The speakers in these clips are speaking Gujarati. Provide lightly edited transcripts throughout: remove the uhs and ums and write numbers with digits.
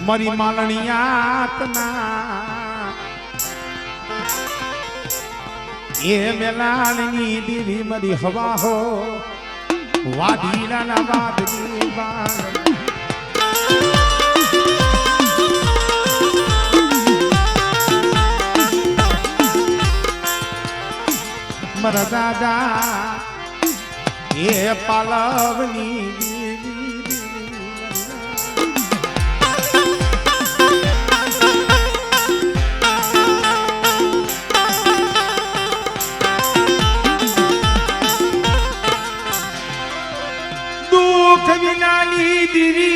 મારી માલણિયાતના એ મેલાણની દેવી મારી હવા હો વાદીલાના વાદળી બાણ મારા દાદા એ પાલવની દુઃખ વિનાની દીવી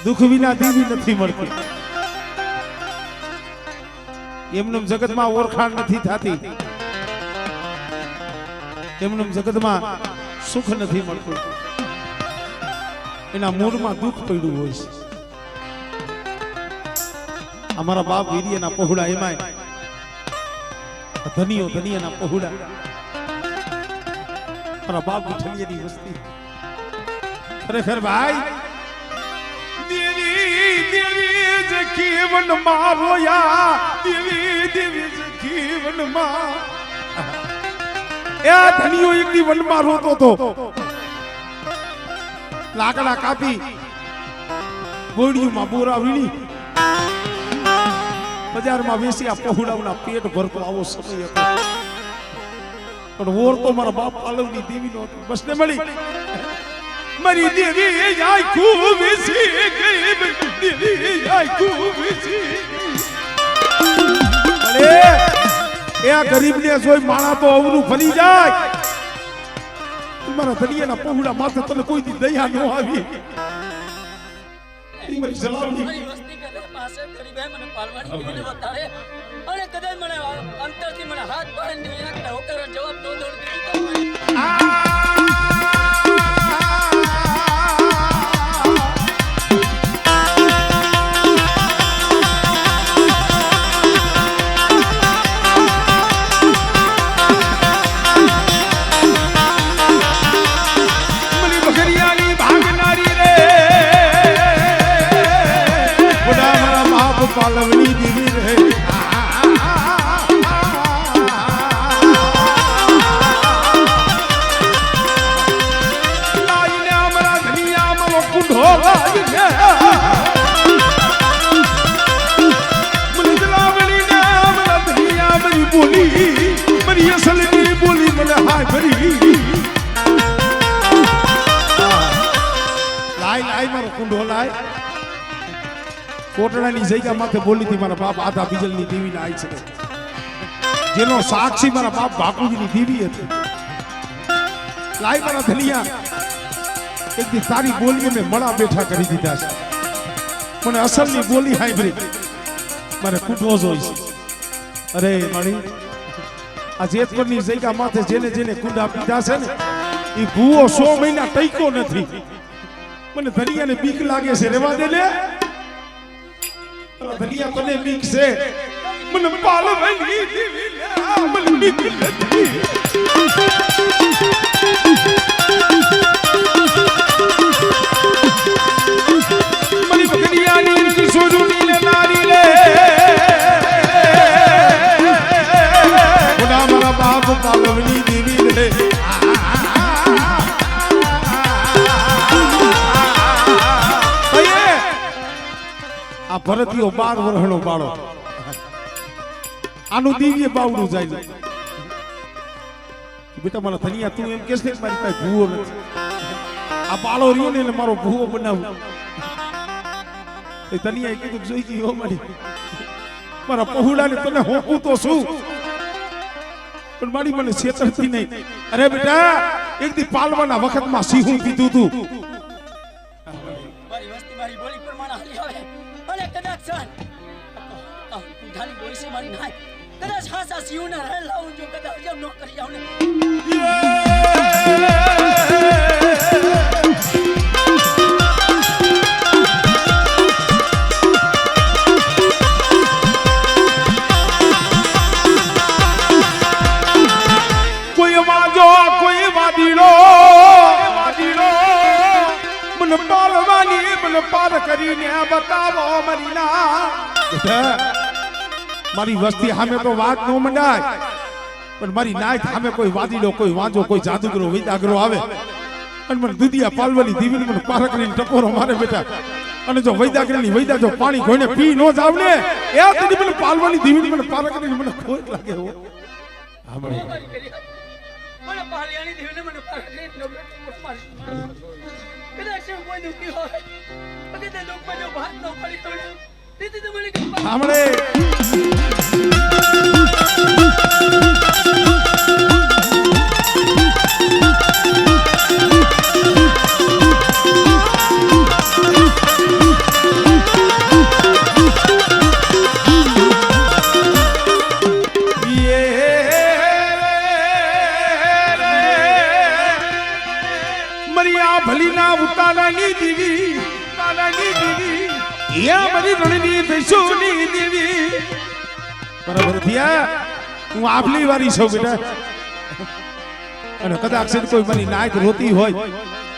દુઃખ વિના દેવી નથી મળતી એમનું જગતમાં ઓળખાણ નથી થતી એમનું જગતમાં સુખ નથી મળતું એના મૂળમાં દુઃખ પડ્યું હોય છે અમારા બાપ વીર્યના પહોળા એમાંય ધનિયાના પહોળા મારા બાપ વિઠલિયાની વસ્તી ખરેખર ભાઈ દેવી જખીવન મારોયા દેવી જખીવન માં એ ધનિયો એકની વનમાં રોતો તો લાકડા કાપી ગોળીઓમાં બોરા વીણી બજારમાં વેસી આ પહોળાઓના પેટ ભરતો આવો સમય હતો પણ વોર તો મારા બાપ પાલવની દેવી નો હતો બસને મળી મારી દેવી જાય ખૂબ વેસી ગઈ દેવી જાય ખૂબ વેસી અરે એ આ ગરીબને જોઈ માણા તો અવરું ફરી જાય મારા ધનિયાના પહોળા માથે તને કોઈ દી દયા ન આવી મારી સલામની વસ્તી કરે પાસે ગરીબ હે મને પાલવાની મને બતાડે અને કદાચ મને અંતરથી મને હાથ પાડીને નહીં નાખતા હોકર જવાબ તો દોડ દીધી પાલવની દેવી રહે લાઈને અમારા ધનિયામાં કુંઢો લાવી છે મને લાવણીને અમારા ધનિયા મારી બોલી મારી અસલની બોલી મને હાય ભરી લાઈ મારો કુંઢો લાય કોટડાની જગ્યા માથે બોલી હતી મારા બાપ આધા બીજલની દેવી ના આવી છે જેનો સાક્ષી મારા બાપ બાપુજીની દેવી હતી લાઈ મારા ધનિયા એક દી તારી બોલી મેં મળા બેઠા કરી દીધા છે મને અસલની બોલી હાઈબ્રી મારે કુટવો જોઈ છે અરે મારી આ જેતપુરની જગ્યા માથે જેને જેને કુંડા પીધા છે ને એ ભૂવો 100 મહિના ટઈકો નથી મને ધનિયાને બીક લાગે છે રેવા દે લે ધનિયા તને બીક છે મને પાલવની દેવી મને બીક નથી મની ધનિયાની કિશોરની લે નારી લે ખુદા મારા બાપ પાલવની દેવી લે આ ભરતીયો 12 વર્ષનો બાળો આનું દિવ્ય બાવડું જાય બેટા મારા ધનિયા તું એમ કેસ ને મારી પાસે ભૂવો નથી આ બાળો રહ્યો ને મારો ભૂવો બનાવું એ ધનિયાએ કીધું જોઈ ગઈ હો મારા પહોળાને તને હોકું તો શું પણ મારી મને છેતરતી નહીં અરે બેટા એક દી પાલવાના વખતમાં સિંહું કીધું તું મારી વસ્તી મારી બોલી પ્રમાણે હાલી આવે અને કદાચ સન ઢાલી બોલી છે મારી નાય કદાચ હાસા સિંહને રહે લાવું જો કદાચ જેમ નો કરી જાવ ને વાદીડો મને પાલવાની મને પાર કરીને બતાવો મારી ના મારી વસ્તી સામે તો વાત ન મંડાય પણ મારી નાય સામે કોઈ વાદીડો કોઈ વાંજો કોઈ જાદુગરો વિદાગરો આવે અને મને દુધિયા પાલવાની દીવીને મને પાર કરીને ટકોરો મારે બેટા અને જો વૈદાગરીની વૈદા જો પાણી ઘોઈને પી નો જાવ ને એ તેની મને પાલવાની દીવીને મને પાર કરીને મને ખોટ લાગે હો હા મને પાલિયાની દેવને મને પાર કરીને કદાચ કોઈ દુખી હોય અગે તે લોકમાં જો ભાત ન પડી તો તેથી તો મને સાંભળે ભલીના ઉતારાની દેવી યા મારી રણની ભેસુની દેવી બરાબર થયા હું આપલી વારી છું બેટા અને કદાચ છે કોઈ મારી નાયક રોતી હોય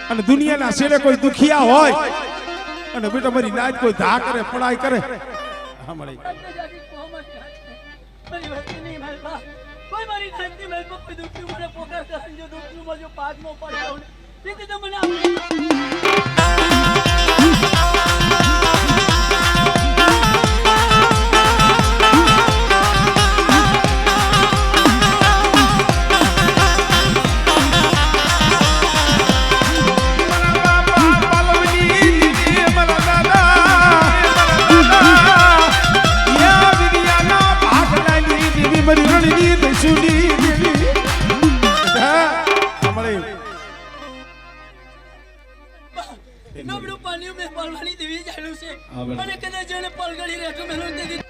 અને દુનિયાના શેરે કોઈ દુખિયા હોય અને બેટા મારી નાયક કોઈ ધા કરે પડાઈ કરે હા મળી કોઈ મારી નાયકની મહેલમાં કોઈ દુખી મને પોકાર કરે જો દુખીમાં જો પાદમાં પડ્યો તેથી તો મને નબળું પાણી મેં પાલવાની દેવી ચાલ્યું છે અને કદાચ જેને પલગડી રહેતો મેલો તેથી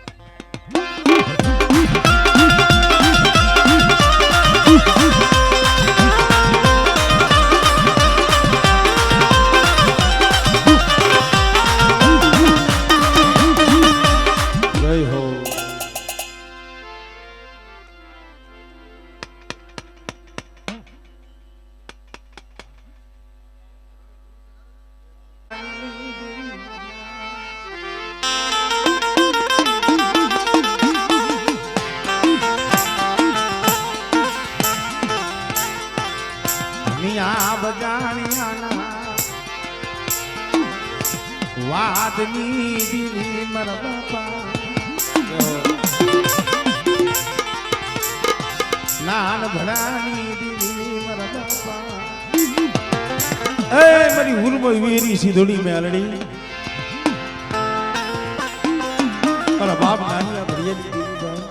વાદની દીવી મારા બાપા નાન ભલાની દીવી મારા બાપા એ મારી ઉર્મય વેરી સીધોડી મેલડી મારા બાપ નાની ભરિયાની દીવી ભાઈ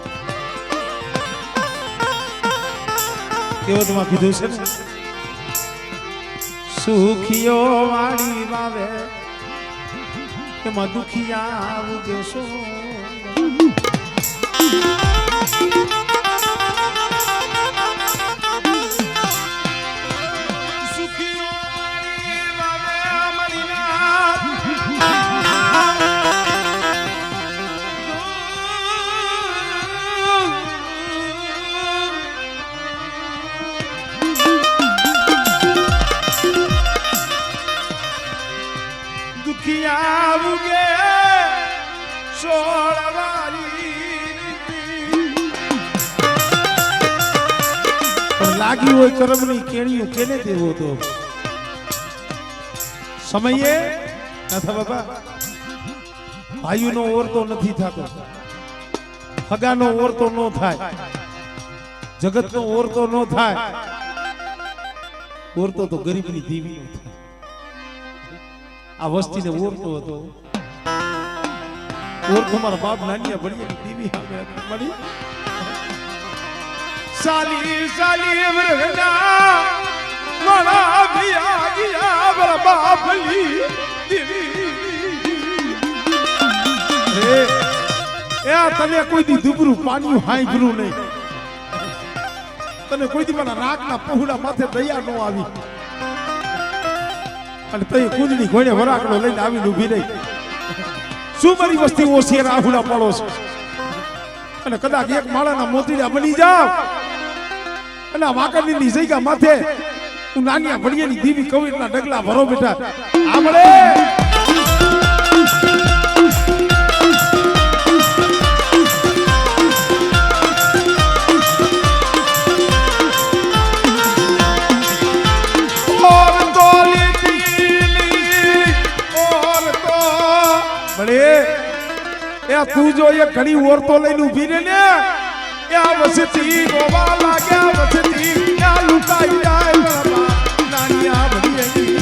તેઓ તો માં કીધું છે ને સુખિયો વાળી વાવે એમાં દુખિયા આવું દેશો લાગી હોય કરમની કેણીઓ કેને દેવો તો સમયે નાથા બાબા ભાઈઓનો ઓરતો નથી થતો હગાનો ઓરતો ન થાય જગતનો ઓરતો ન થાય ઓરતો તો ગરીબની દેવીનો થાય આ વસ્તીને ઓરતો હતો ઓરતો મારા બાપ નાનિયા ભળિયાની દેવી સામે મળી સાલી સાલી વરગડા મારા ભિયા ગયા મારા બાપલી દેવી એ તને કોઈ દી દુબરું પાણી હાંભરું નહીં તને કોઈ દી મારા રાગના પહોળા માથે દયા ન આવી અને તઈ કુંજની ઘોડે વરાકડો લઈને આવીને ઊભી રહી શું મારી વસ્તી ઓછી રાહુલા પડો છો અને કદાચ એક માળાના મોતીડા બની જાવ અને વાકરની જગ્યા માથે તું નાનિયા ભડિયાની દીવી કવિરના ડગલા ભરો બેટા આમળે તું જો એ ઘણી ઓરતો લઈને ઊભી રે ને વસતી ગોવા લાગ્યા વસતી લુકાઈ જાય નાનિયા ભડિયાની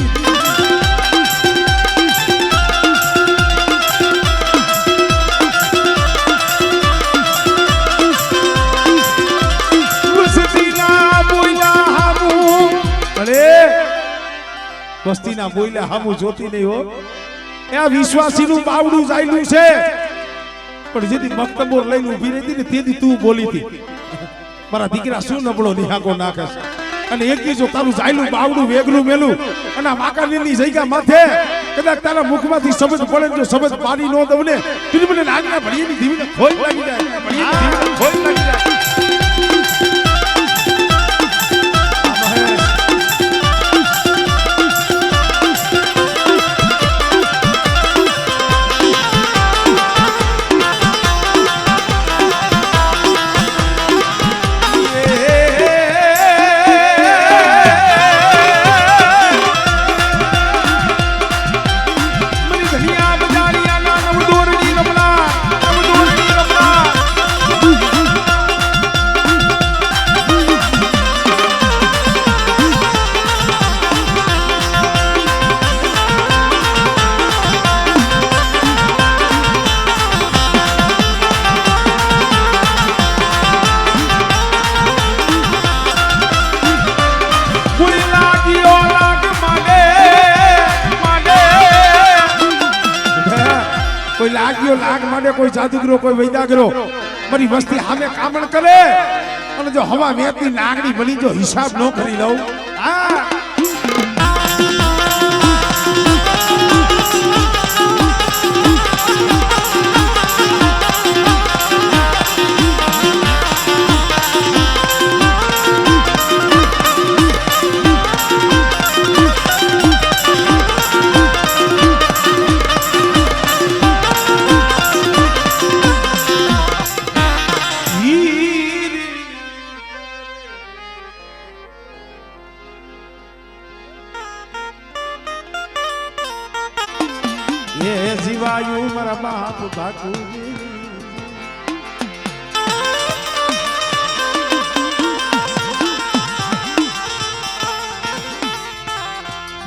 વસતીના બોલ્યા હામુ વસ્તીના બોલ્યા હામુ જોતી નહીં હો એ વિશ્વાસીનું બાવડું જાયલું છે પણ જેથી મક્તબોર લઈને ઊભી રહી ને તેથી તું બોલી હતી મારા દીકરા શું નબળો નિહાકો નાખે અને એક દી જો તારું જાયલું બાવડું વેગલું મેલું અને માકાની જગ્યા માથે કદાચ તારા મુખમાંથી શબ્દ પડે જો શબ્દ પાડી નો દઉં ને તું મને નાગના ભડીની દીવીને ખોઈ લાગી જાય ભડીની દીવીને ખોઈ લાગી જાય લાગ માંડે કોઈ જાદુગરો કોઈ વૈદાગરો મારી વસ્તી સામે કામણ કરે અને જો હવા વેતી નાગડી બની જો હિસાબ ન કરી લઉં જીવાયું મારા બાપ બાકુ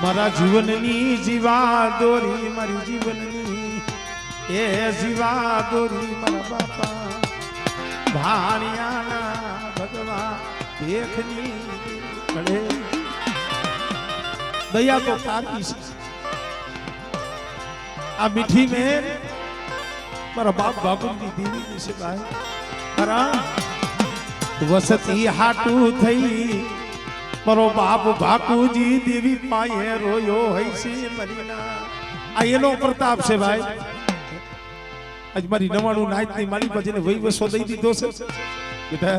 મારા જીવનની જીવા દોરી મારી જીવનની એ જીવા દોરી મારા બાપા ભાણિયાના ભગવા દેખની કળે દયા તો તારી છે આ મીઠી में મારા બાપ બાપુની દીવી છે ભાઈ ખરા વસતી હાટું થઈ મારો બાપ બાપુજી દેવી પાયે રોયો હોય છે મરીના આ એનો પ્રતાપ છે ભાઈ આજ મારી 99 નાચની માલી પર જેને વહીવસો દઈ દીધો છે બેટા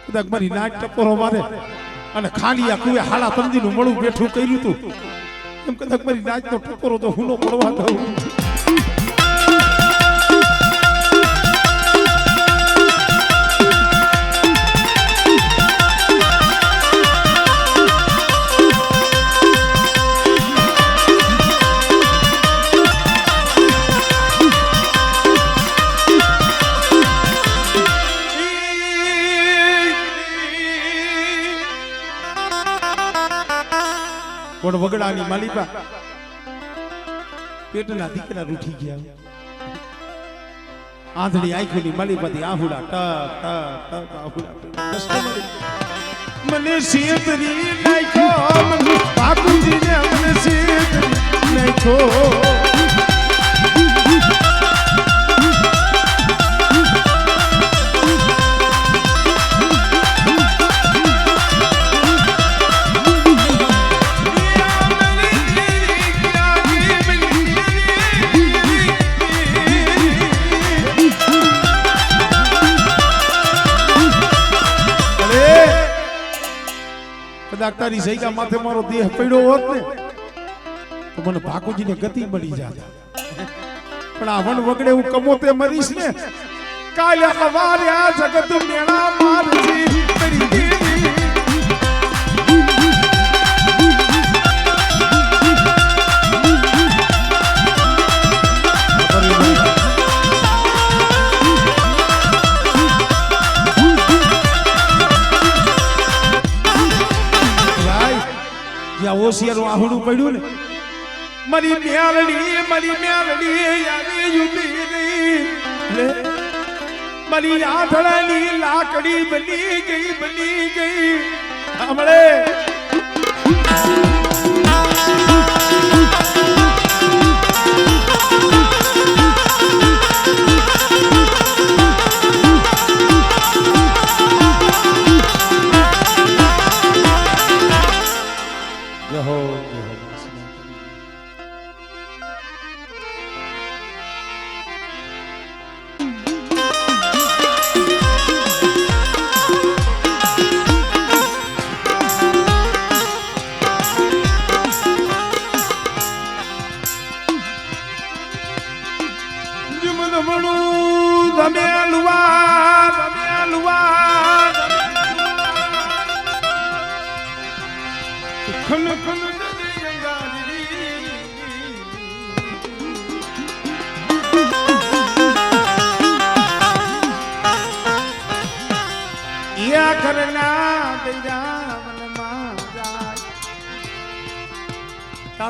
કદાચ મારી નાચ ટપોરો મારે અને ખાલી આ કુએ હાલા તંદીનું મળું બેઠું કર્યું તું એમ કદાચ મારી નાચનો ટપોરો તો હુનો પડવા દઉં કોણ વગડાની માલિકા પેટના દીકરા રૂઠી ગયા આંધળી આંખોની માલિકાથી આહુડા ટક ટક આહુડા મને શેતરી નાખ્યો મને બાપુજીને મને શેતરી નાખ્યો કદાચ તારી જગ્યા માથે મારો દેહ પડ્યો હોત ને તો મને ભાકુજીને ગતિ મળી જાત પણ આ વન વગડે હું કમોતે મરીશ ને કાલે સવારે આ જગત મેળા મારજી મારી દેવી જ્યાં ઓશિયારું આહુડું પડ્યું ને મારી મ્યાલડી આવી યુબી રે મારી આંધળાની લાકડી બની ગઈ હમણે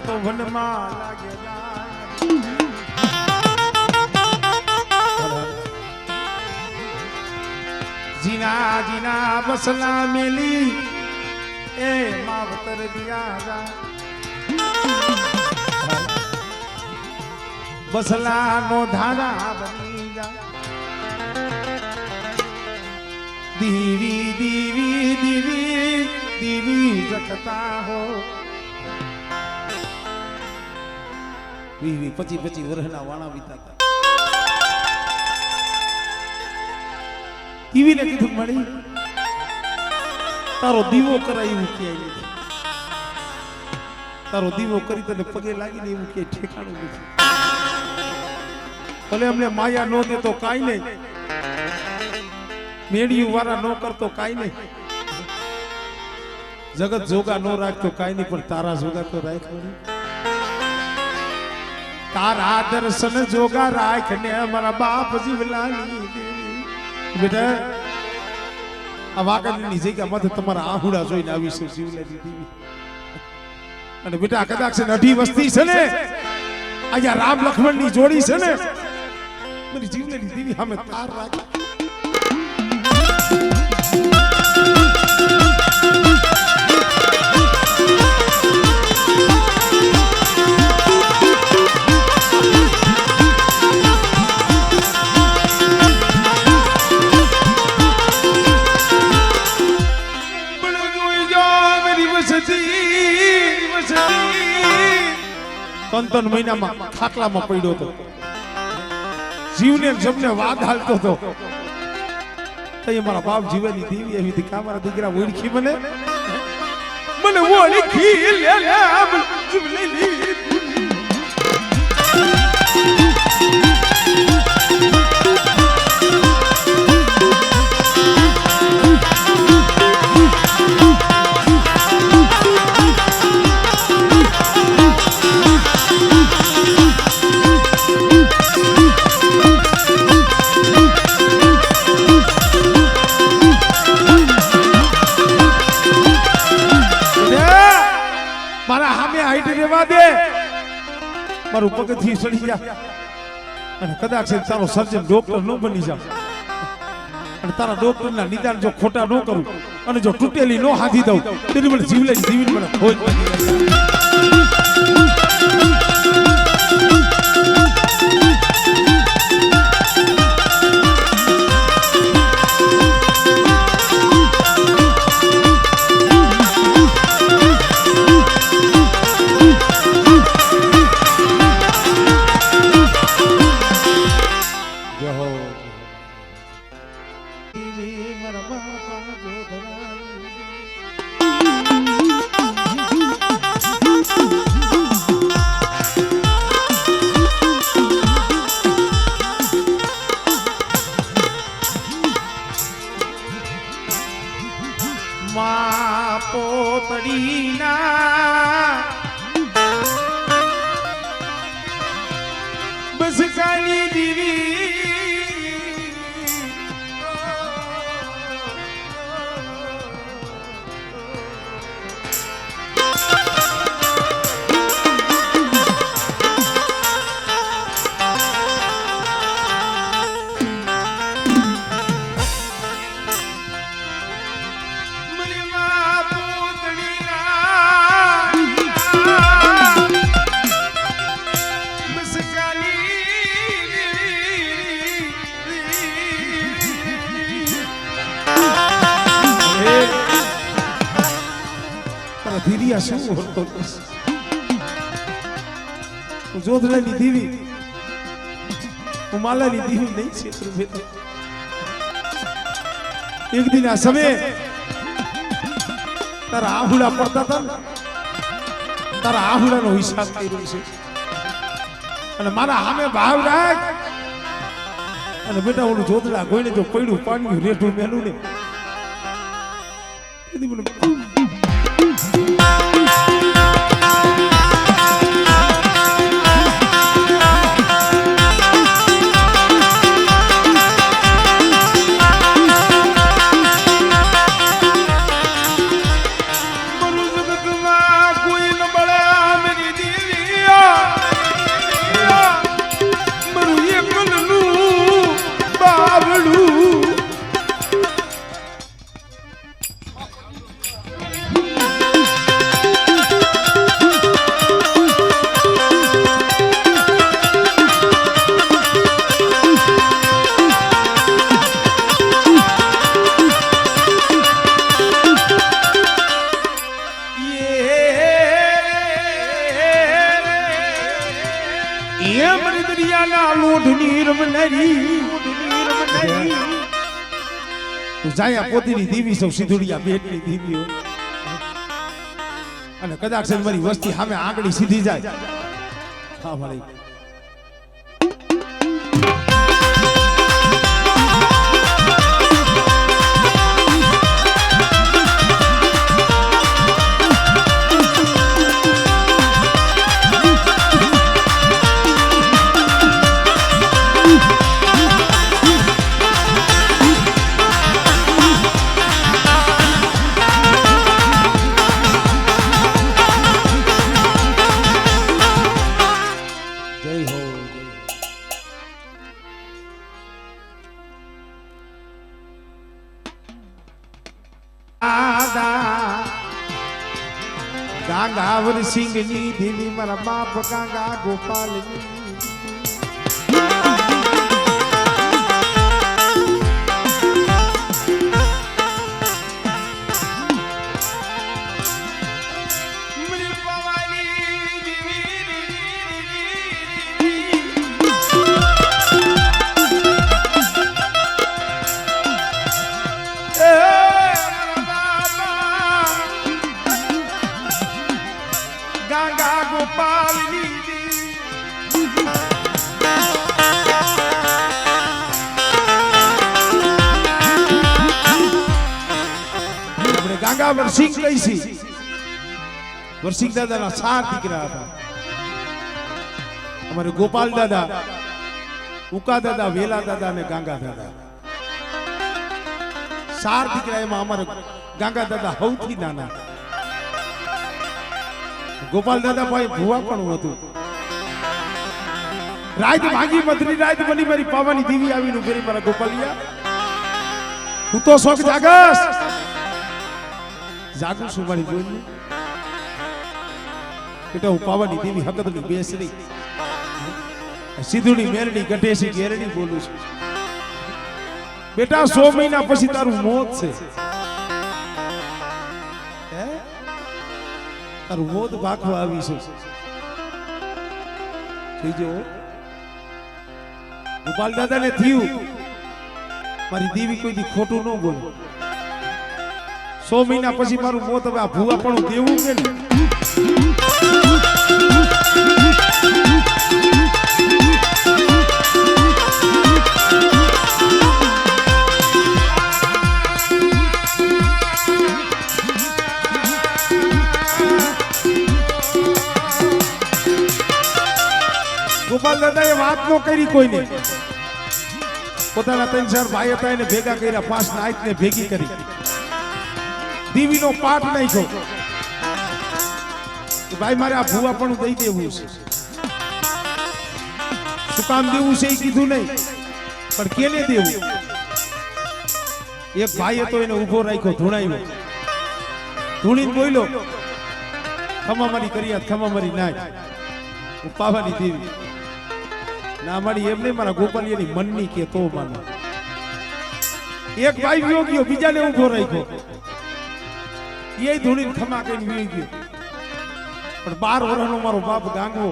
તો વનમાં લાગે જીના બસલા મેલી એ માવતર દિયા બસલા નો ધારા બની જા દીવી જગતા હો વી 25 વર્ષના વાણા વીતાતા ટીવી ને કીધું મળી તારો દીવો કરાય એવું કે તારો દીવો કરી તને પગે લાગીને એવું કે ઠેકાણું નથી ભલે અમને માયા નો દે તો કાઈ નહીં મેડિયું વાળા નો કરતો કાઈ નહીં જગત જોગા નો રાખતો કાઈ નહીં પણ તારા જોગા તો રાખ તારા દર્શન જોગા રાખ ને અમારા બાપ જીવલાની બેટા આ વાકડની જગ્યા માથે તમારા આહુડા જોઈને આવી છે જીવલાની દેવી અને બેટા કદાચ અઢી વસ્તી છે ને અહીંયા રામ લક્ષ્મણ ની જોડી છે ને મારી જીવલાની દેવી સામે તાર રાખ ત્રણ મહિનામાં ખાટલામાં પડ્યો હતો જીવને જમને વાદ હાલતો હતો તો મારા બાપ જીવની દેવી એવી હતી કા મારા દીકરા ઓળખી મને ઓળખી લે જીવલેલી મારું પગથી સડી જા અને કદાચ તારો સર્જન ડોક્ટર ન બની જાવ અને તારા ડોક્ટર ના નિદાન જો ખોટા ન કરું અને જો તૂટેલી ન હાથી દઉં તેની મને જીવની મને ખોજ બની ના બસ કાલી દીવી ધીરિયા શું હોતો હું જોધડાની દીવી હું માલાની દીવી નહીં છે એક દિન આ સમયે તારા આહુડા પડતા હતા ને તારા આહુડાનો હિસાબ કર્યો છે અને મારા સામે ભાવ રાખ અને બેટા ઓલું જોધડા કોઈને જો પડ્યું પાડ્યું રેઠું મેલું ને જાયા પોતીની દીવી સૌ સિંધુડિયા બેટની દીવીઓ અને કદાચ મારી વસ્તી સામે આંગળી સીધી જાય હા મારી ગાંગાવર સિંહની દેવી મારા બાપ ગાંગા ગોપાલની ગાંગા ગોપાલની આપણે ગાંગા વરસિંહ કહીશી વરસિંહ દાદાના 4 દીકરા હતા અમારે ગોપાલ દાદા ઉકા દાદા વેલા દાદા અને ગાંગા દાદા 4 દીકરા એમાં અમારે ગાંગા દાદા સૌથી નાના ગોપાલ દાદા ભાઈ ભુવા પણ હતું રાત ભાગી મધરી રાત બની મારી પાવાની દીવી આવીને ફેરી મારા ગોપાલિયા હું તો શોખ જાગસ જાગું છું મારી જોઈને બેટા હું પાવાની દેવી હકતની બેસરી સીધુડી મેરડી ગઢેસી ગેરડી બોલું છું બેટા 100 મહિના પછી તારું મોત છે તારું મોત ભાખવા આવી છે જોઈજો ગોપાલ દાદા ને થયું મારી દેવી કોઈ દી ખોટું ન બોલે 100 મહિના પછી મારું મોત હવે આ ભૂવા પણ દેવું કે ને ગોપાલ દાદાએ વાત ન કરી કોઈને. પોતાના 3-4 ભાઈ હતા એને ભેગા કર્યા, 5 નાઈટને ભેગી કરી, દેવીનો પાઠ નાખ્યો કે ભાઈ મારે આ ભૂવા પણ દઈ દેવું છે. શું કામ દેવું છે એ કીધું નહીં, પણ કેને દેવું. એક ભાઈએ તો એને ઊભો રાખ્યો, ધૂણાયો, ધૂણીને બોલ્યો, ખમા મારી કર્યા, ખમા મારી નાય, હું પાવાની દેવી ના મારી એમ નહીં, મારા ગોપાલિયાની મનની કે તો માનો. એક ભાઈ વિયો ગયો, બીજાને ઊભો રાખ્યો, એ ધૂણીને ખમા કહીને વિયો ગયો. પણ 12 વર્ષનો મારો બાપ ગાંગો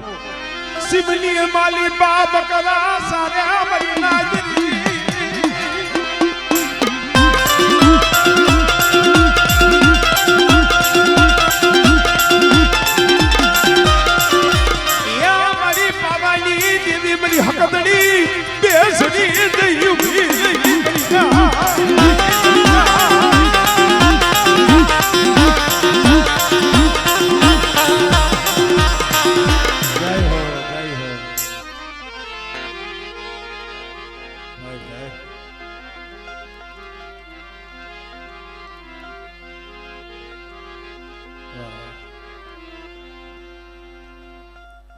સિમલી માલી બાપ કરા સારે મારી નાગરી